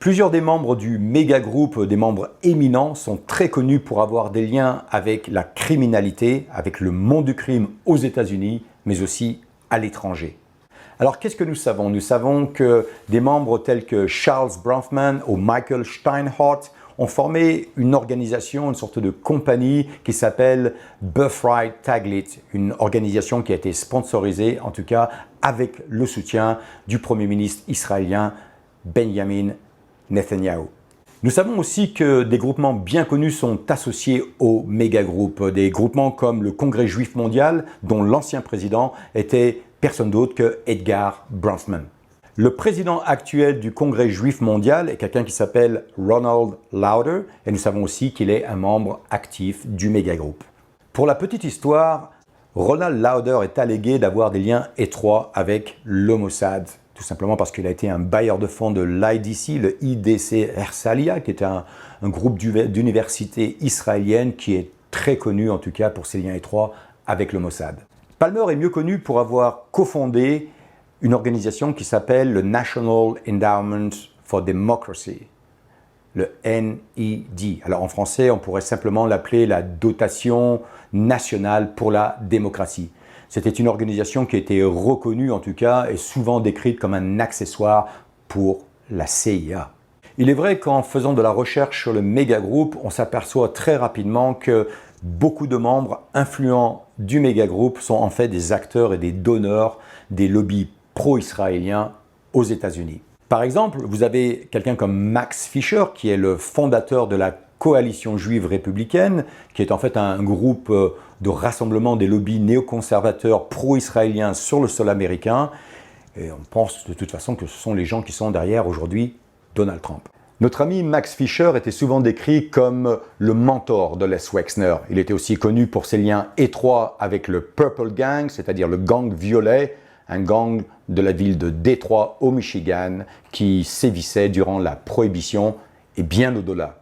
Plusieurs des membres du méga groupe, des membres éminents, sont très connus pour avoir des liens avec la criminalité, avec le monde du crime aux États-Unis, mais aussi à l'étranger. Alors qu'est-ce que nous savons? Nous savons que des membres tels que Charles Bronfman ou Michael Steinhardt ont formé une organisation, une sorte de compagnie qui s'appelle Birthright Taglit, une organisation qui a été sponsorisée, en tout cas avec le soutien du Premier ministre israélien Benjamin Netanyahu. Nous savons aussi que des groupements bien connus sont associés aux méga-groupes, des groupements comme le Congrès juif mondial, dont l'ancien président était personne d'autre que Edgar Bronfman. Le président actuel du Congrès juif mondial est quelqu'un qui s'appelle Ronald Lauder, et nous savons aussi qu'il est un membre actif du méga-groupe. Pour la petite histoire, Ronald Lauder est allégué d'avoir des liens étroits avec le Mossad, tout simplement parce qu'il a été un bailleur de fonds de l'IDC, le IDC Herzliya, qui est un groupe d'universités israéliennes qui est très connu en tout cas pour ses liens étroits avec le Mossad. Palmer est mieux connu pour avoir cofondé une organisation qui s'appelle le National Endowment for Democracy, le NED. Alors en français, on pourrait simplement l'appeler la dotation nationale pour la démocratie. C'était une organisation qui a été reconnue en tout cas et souvent décrite comme un accessoire pour la CIA. Il est vrai qu'en faisant de la recherche sur le méga-groupe, on s'aperçoit très rapidement que beaucoup de membres influents du méga-groupe sont en fait des acteurs et des donneurs des lobbies pro-israéliens aux États-Unis. Par exemple, vous avez quelqu'un comme Max Fisher, qui est le fondateur de la Coalition juive républicaine, qui est en fait un groupe de rassemblement des lobbies néoconservateurs pro-israéliens sur le sol américain. Et on pense de toute façon que ce sont les gens qui sont derrière aujourd'hui Donald Trump. Notre ami Max Fisher était souvent décrit comme le mentor de Les Wexner. Il était aussi connu pour ses liens étroits avec le Purple Gang, c'est-à-dire le gang violet, un gang de la ville de Détroit au Michigan qui sévissait durant la Prohibition et bien au-delà.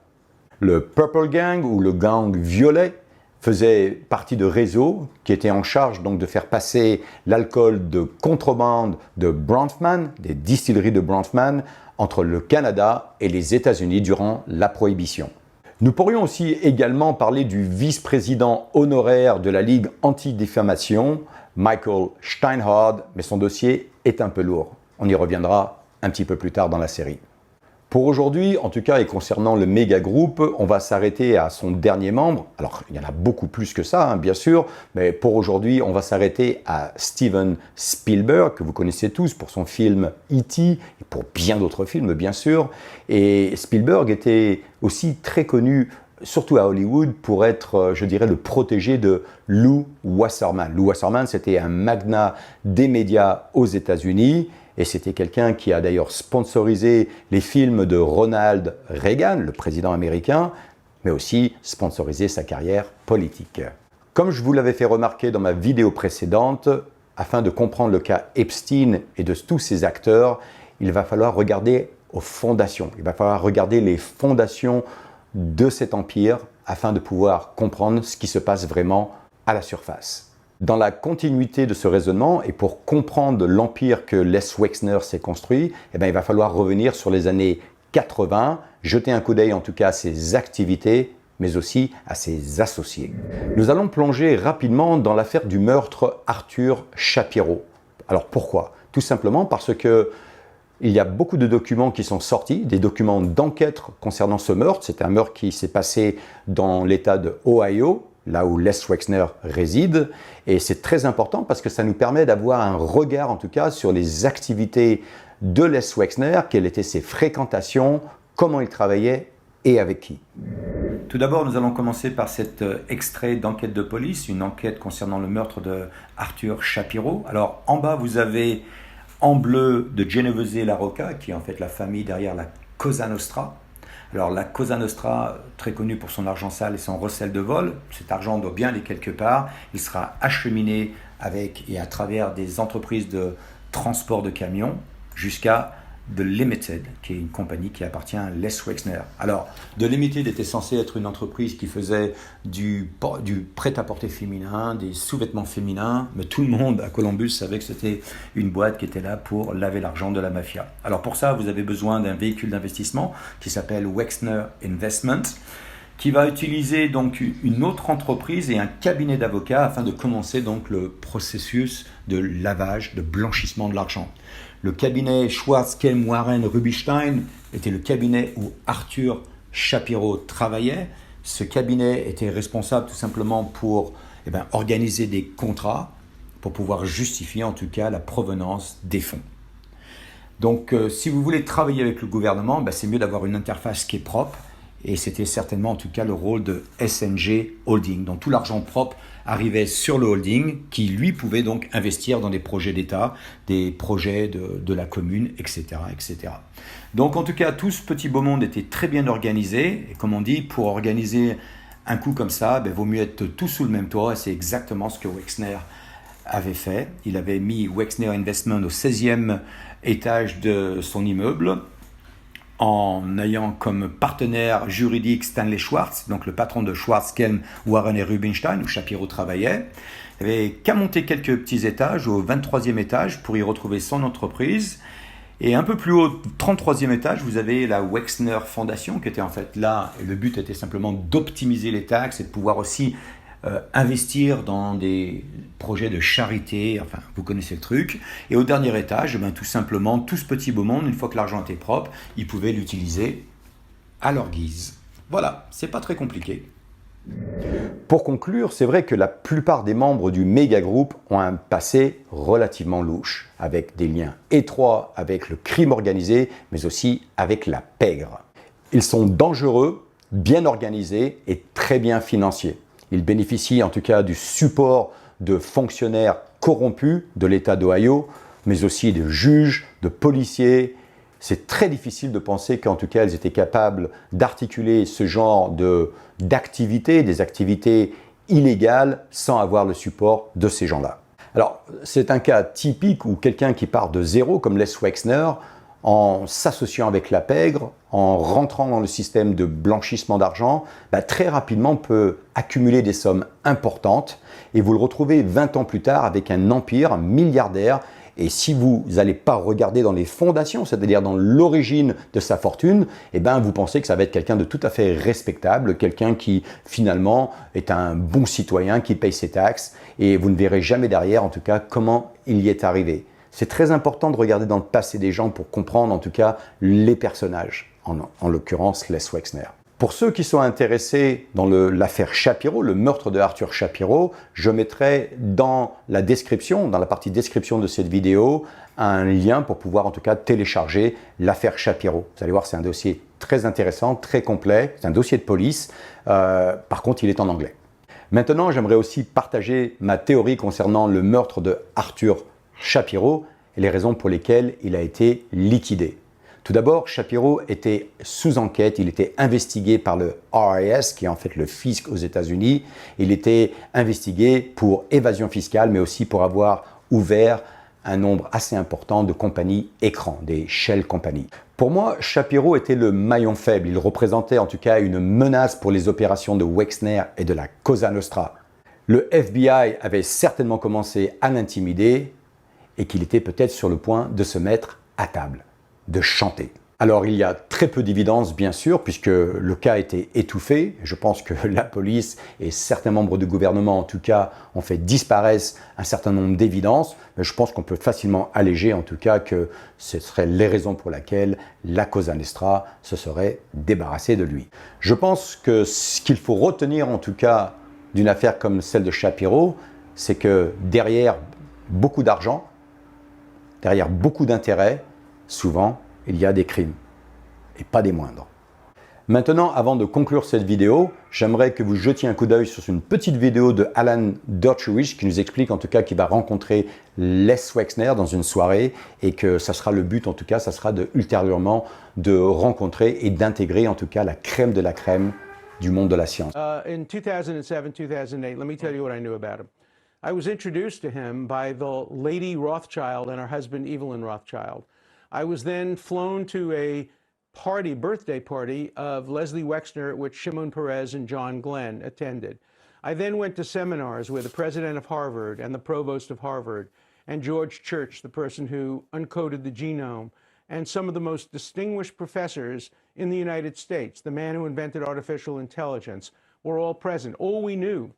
Le Purple Gang ou le gang violet faisait partie de réseaux qui étaient en charge donc de faire passer l'alcool de contrebande de Bronfman, des distilleries de Bronfman, entre le Canada et les États-Unis durant la Prohibition. Nous pourrions aussi également parler du vice-président honoraire de la Ligue anti-diffamation, Michael Steinhardt, mais son dossier est un peu lourd. On y reviendra un petit peu plus tard dans la série. Pour aujourd'hui, en tout cas, et concernant le méga groupe, on va s'arrêter à son dernier membre. Alors, il y en a beaucoup plus que ça, bien sûr, mais pour aujourd'hui, on va s'arrêter à Steven Spielberg, que vous connaissez tous pour son film E.T. et pour bien d'autres films, bien sûr. Et Spielberg était aussi très connu, surtout à Hollywood, pour être, je dirais, le protégé de Lew Wasserman. Lew Wasserman, c'était un magnat des médias aux États-Unis. Et c'était quelqu'un qui a d'ailleurs sponsorisé les films de Ronald Reagan, le président américain, mais aussi sponsorisé sa carrière politique. Comme je vous l'avais fait remarquer dans ma vidéo précédente, afin de comprendre le cas Epstein et de tous ses acteurs, il va falloir regarder aux fondations. Il va falloir regarder les fondations de cet empire afin de pouvoir comprendre ce qui se passe vraiment à la surface. Dans la continuité de ce raisonnement, et pour comprendre l'empire que Les Wexner s'est construit, il va falloir revenir sur les années 80, jeter un coup d'œil en tout cas à ses activités, mais aussi à ses associés. Nous allons plonger rapidement dans l'affaire du meurtre Arthur Shapiro. Alors pourquoi? Tout simplement parce que il y a beaucoup de documents qui sont sortis, des documents d'enquête concernant ce meurtre. C'est un meurtre qui s'est passé dans l'État de Ohio, là où Les Wexner réside. Et c'est très important parce que ça nous permet d'avoir un regard, en tout cas, sur les activités de Les Wexner, quelles étaient ses fréquentations, comment il travaillait et avec qui. Tout d'abord, nous allons commencer par cet extrait d'enquête de police, une enquête concernant le meurtre de Arthur Shapiro. Alors, en bas, vous avez en bleu de Genovese La Rocca, qui est en fait la famille derrière la Cosa Nostra. Alors la Cosa Nostra, très connue pour son argent sale et son recel de vol, cet argent doit bien aller quelque part. Il sera acheminé avec et à travers des entreprises de transport de camions, jusqu'à The Limited, qui est une compagnie qui appartient à Les Wexner. Alors, The Limited était censé être une entreprise qui faisait du prêt-à-porter féminin, des sous-vêtements féminins, mais tout le monde à Columbus savait que c'était une boîte qui était là pour laver l'argent de la mafia. Alors pour ça, vous avez besoin d'un véhicule d'investissement qui s'appelle Wexner Investment, qui va utiliser donc une autre entreprise et un cabinet d'avocats afin de commencer donc le processus de lavage, de blanchissement de l'argent. Le cabinet Schwartz, Kelm, Warren, Rubinstein était le cabinet où Arthur Shapiro travaillait. Ce cabinet était responsable tout simplement pour organiser des contrats pour pouvoir justifier en tout cas la provenance des fonds. Donc si vous voulez travailler avec le gouvernement, c'est mieux d'avoir une interface qui est propre. Et c'était certainement en tout cas le rôle de SNG Holding. Donc tout l'argent propre arrivait sur le holding qui lui pouvait donc investir dans des projets d'État, des projets de la commune, etc., etc. Donc en tout cas tout ce petit beau monde était très bien organisé. Et comme on dit, pour organiser un coup comme ça, vaut mieux être tous sous le même toit. Et c'est exactement ce que Wexner avait fait. Il avait mis Wexner Investment au 16e étage de son immeuble, en ayant comme partenaire juridique Stanley Schwartz, donc le patron de Schwartz, Kelm, Warren et Rubinstein, où Shapiro travaillait. Il n'avait qu'à monter quelques petits étages, au 23e étage, pour y retrouver son entreprise. Et un peu plus haut, au 33e étage, vous avez la Wexner Foundation, qui était en fait là, et le but était simplement d'optimiser les taxes et de pouvoir aussi investir dans des projets de charité, enfin vous connaissez le truc. Et au dernier étage, tout simplement, tout ce petit beau monde, une fois que l'argent était propre, ils pouvaient l'utiliser à leur guise. Voilà, c'est pas très compliqué. Pour conclure, c'est vrai que la plupart des membres du méga groupe ont un passé relativement louche, avec des liens étroits avec le crime organisé, mais aussi avec la pègre. Ils sont dangereux, bien organisés et très bien financiers. Ils bénéficient en tout cas du support de fonctionnaires corrompus de l'État d'Ohio, mais aussi de juges, de policiers. C'est très difficile de penser qu'en tout cas, ils étaient capables d'articuler ce genre d'activités, des activités illégales, sans avoir le support de ces gens-là. Alors, c'est un cas typique où quelqu'un qui part de zéro, comme Les Wexner, en s'associant avec la pègre, en rentrant dans le système de blanchissement d'argent, très rapidement peut accumuler des sommes importantes et vous le retrouvez 20 ans plus tard avec un empire, un milliardaire. Et si vous n'allez pas regarder dans les fondations, c'est-à-dire dans l'origine de sa fortune, vous pensez que ça va être quelqu'un de tout à fait respectable, quelqu'un qui finalement est un bon citoyen, qui paye ses taxes, et vous ne verrez jamais derrière en tout cas comment il y est arrivé. C'est très important de regarder dans le passé des gens pour comprendre en tout cas les personnages, en l'occurrence Les Wexner. Pour ceux qui sont intéressés dans l'affaire Shapiro, le meurtre de Arthur Shapiro, je mettrai dans la description, dans la partie description de cette vidéo, un lien pour pouvoir en tout cas télécharger l'affaire Shapiro. Vous allez voir, c'est un dossier très intéressant, très complet, c'est un dossier de police, par contre il est en anglais. Maintenant, j'aimerais aussi partager ma théorie concernant le meurtre de Arthur Shapiro et les raisons pour lesquelles il a été liquidé. Tout d'abord, Shapiro était sous enquête, il était investigué par le IRS, qui est en fait le fisc aux États-Unis. Il était investigué pour évasion fiscale, mais aussi pour avoir ouvert un nombre assez important de compagnies écrans, des shell companies. Pour moi, Shapiro était le maillon faible. Il représentait en tout cas une menace pour les opérations de Wexner et de la Cosa Nostra. Le FBI avait certainement commencé à l'intimider et qu'il était peut-être sur le point de se mettre à table, de chanter. Alors il y a très peu d'évidence bien sûr puisque le cas a été étouffé. Je pense que la police et certains membres du gouvernement en tout cas ont fait disparaître un certain nombre d'évidences. Mais je pense qu'on peut facilement alléger en tout cas que ce seraient les raisons pour lesquelles la Cosa Nostra se serait débarrassée de lui. Je pense que ce qu'il faut retenir en tout cas d'une affaire comme celle de Shapiro, c'est que derrière beaucoup d'argent, derrière beaucoup d'intérêts, souvent, il y a des crimes, et pas des moindres. Maintenant, avant de conclure cette vidéo, j'aimerais que vous jetiez un coup d'œil sur une petite vidéo de Alan Dershowitz qui nous explique en tout cas qu'il va rencontrer Les Wexner dans une soirée et que ça sera le but en tout cas, ça sera ultérieurement de rencontrer et d'intégrer en tout cas la crème de la crème du monde de la science. In 2007, 2008, let me tell you what I knew about him. I was introduced to him by the Lady Rothschild and her husband Evelyn Rothschild. I was then flown to a birthday party of Leslie Wexner, which Shimon Peres and John Glenn attended. I then went to seminars with the president of Harvard and the provost of Harvard, and George Church, the person who uncoded the genome, and some of the most distinguished professors in the United States, the man who invented artificial intelligence, were all present. All we knew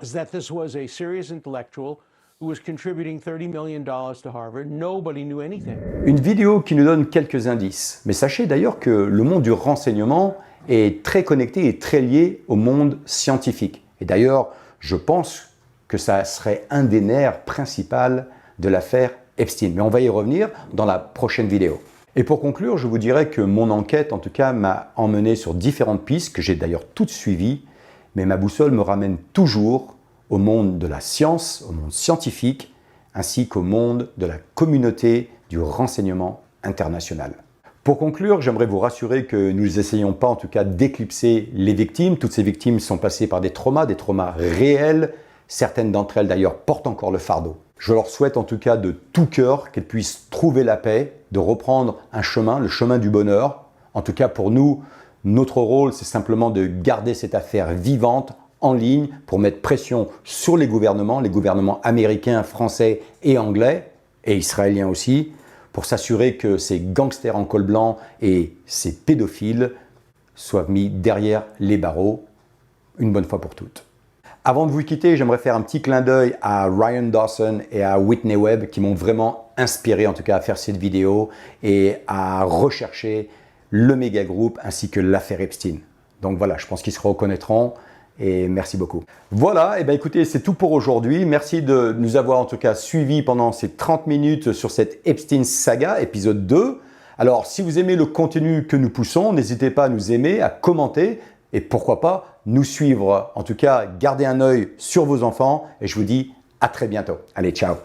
is that this was a serious intellectual who was contributing $30 million to Harvard. Nobody knew anything. Une vidéo qui nous donne quelques indices. Mais sachez d'ailleurs que le monde du renseignement est très connecté et très lié au monde scientifique. Et d'ailleurs, je pense que ça serait un des nerfs principaux de l'affaire Epstein. Mais on va y revenir dans la prochaine vidéo. Et pour conclure, je vous dirais que mon enquête, en tout cas, m'a emmené sur différentes pistes que j'ai d'ailleurs toutes suivies, mais ma boussole me ramène toujours au monde de la science, au monde scientifique, ainsi qu'au monde de la communauté du renseignement international. Pour conclure, j'aimerais vous rassurer que nous n'essayons pas en tout cas d'éclipser les victimes. Toutes ces victimes sont passées par des traumas réels. Certaines d'entre elles d'ailleurs portent encore le fardeau. Je leur souhaite en tout cas de tout cœur qu'elles puissent trouver la paix, de reprendre un chemin, le chemin du bonheur. En tout cas pour nous, notre rôle c'est simplement de garder cette affaire vivante en ligne pour mettre pression sur les gouvernements américains, français et anglais, et israéliens aussi, pour s'assurer que ces gangsters en col blanc et ces pédophiles soient mis derrière les barreaux une bonne fois pour toutes. Avant de vous quitter, j'aimerais faire un petit clin d'œil à Ryan Dawson et à Whitney Webb qui m'ont vraiment inspiré en tout cas à faire cette vidéo et à rechercher le méga groupe ainsi que l'affaire Epstein. Donc voilà, je pense qu'ils se reconnaîtront. Et merci beaucoup. Voilà, et bien écoutez, c'est tout pour aujourd'hui. Merci de nous avoir en tout cas suivis pendant ces 30 minutes sur cette Epstein saga, épisode 2. Alors, si vous aimez le contenu que nous poussons, n'hésitez pas à nous aimer, à commenter et pourquoi pas nous suivre. En tout cas, gardez un œil sur vos enfants et je vous dis à très bientôt. Allez, ciao.